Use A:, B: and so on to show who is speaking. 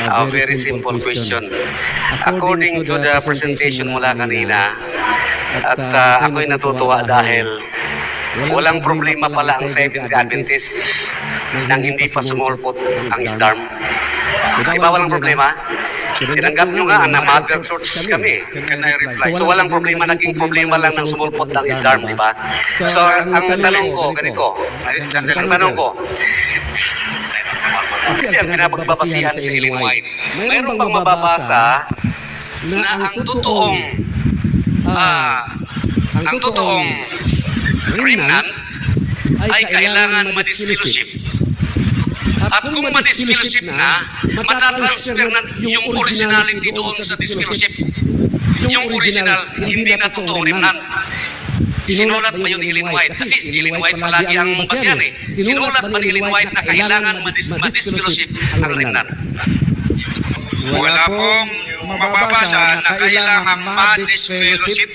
A: A very simple question. According to the presentation mula kanina, at ako'y natutuwa dahil walang problema pala ang Seventh Adventists nang hindi pa sumulpot ang SDARM. Di ba walang problema? Tinanggap nyo nga na mother church kami. Can I reply? So walang problema, naging problema lang ng sumulpot ng SDARM, di ba? So ang tanong ko, ganito, ang tanong ko, kasi ang pinapagbabasihan sa Ellen White, mayroon bang mababasa na ang totoong remnant ay kailangan ma-disfellowship? At kung ma-disfellowship na, matatransfer na yung originality doon sa disfellowship. Yung original, hindi na totoong remnant. Sinulat ba yung Ellen White? Kasi Ellen White palagi ang basihan eh. Sinulat ba ni Ellen White na kailangan ma-disfellowship ang remnant?
B: Wala pong mababasa na kailangan ma-disfellowship